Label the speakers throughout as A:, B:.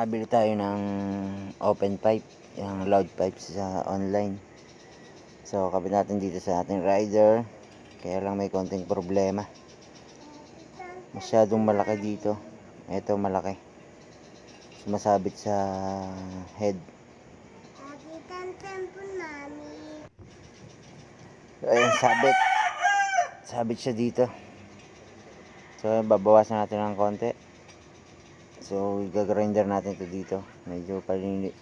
A: nakabili tayo ng open pipe, yung loud pipe sa online. So kabit natin dito sa ating rider, kaya lang may konting problema, masyadong malaki dito. Ito malaki, sumasabit sa head. So ayan, sabit siya dito. So babawasan natin ng konti. So i-grinder natin ito dito, medyo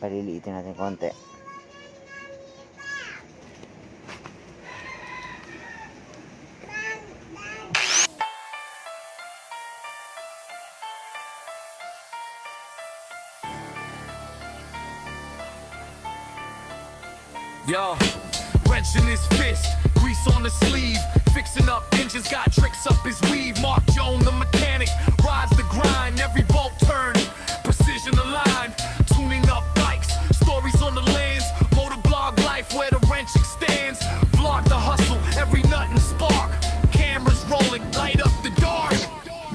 A: paliliitin natin konti.
B: Yo, wrench in his fist, grease on the sleeve, fixing up engines, got tricks up his weave. Mark Jones, the mechanic, rides the grind, every bolt turn, precision aligned, tuning up bikes, stories on the lands, motor blog life where the wrench extends, vlog the hustle, every nut and spark, cameras rolling, light up the dark.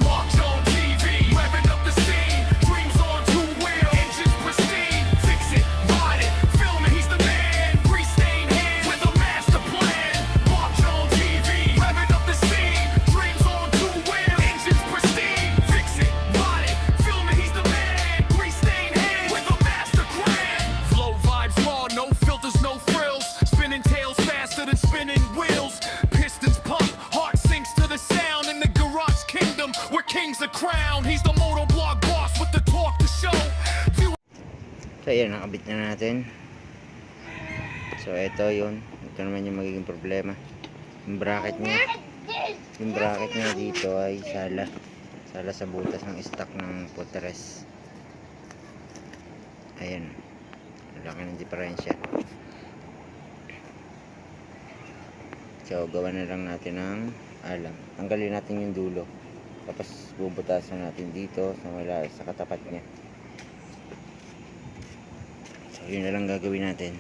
B: Mark Jones TV, revving up the scene, dreams on two wheel, engines pristine, fix it, ride it, film it, he's the man, grease-stained hands with a master plan. Mark Jones TV, revving up the scene, dreams on two wheel, engines pristine, fix it, ride it, film it, he's the man, grease-stained hands with a master plan. Flow vibes raw, no filters, no frills, spinning tails faster than spinning wheels, pistons pump, heart sinks to the sound in the garage kingdom where kings are crowned. He's the motovlog boss with the talk to show.
A: So ayan, nakabit na natin. So ito yun, ito naman yung magiging problema. Yung bracket niya dito ay sala sa butas ng stock ng putres. Ayan, laki ng diferensya. So gawa na lang natin ng alam, tanggalin natin yung dulo, tapos bubutasan natin dito sa katapat niya. So yun na lang gagawin natin.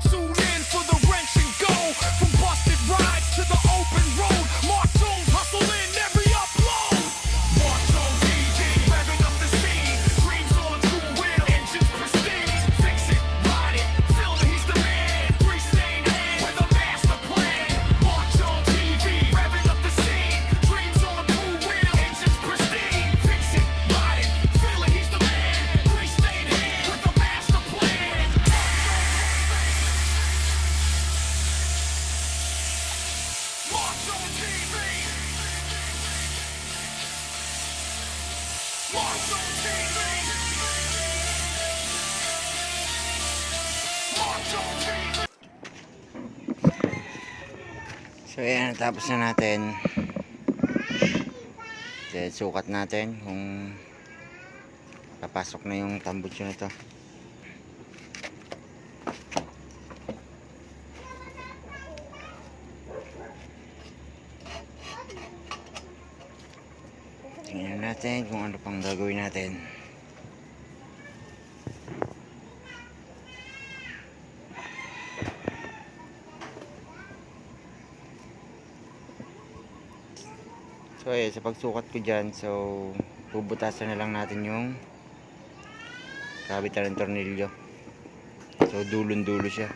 B: Tune in for the wrench and go, from busted rides to the open road. Mark Jones hustling every upload. Mark Jones TV, revving up the scene, dreams on two wheel, engines pristine, fix it, ride it, film it, he's the man, grease-stained hands with a master plan. Mark Jones TV, revving up the scene, dreams on two wheel, engines pristine, fix it, ride it, film it, he's the man, grease-stained hands with a master plan. Mark Jones TV. Mark Jones TV. Mark Jones TV.
A: So ayan, tapos na natin. Then, sukat natin kung papasok na yung tambucho na to. Tingnan natin kung ano pang gagawin natin. So ayan, sa pagsukat ko dyan, so bubutasan na lang natin yung kabitan ng tornilyo. So dulon-dulo siya.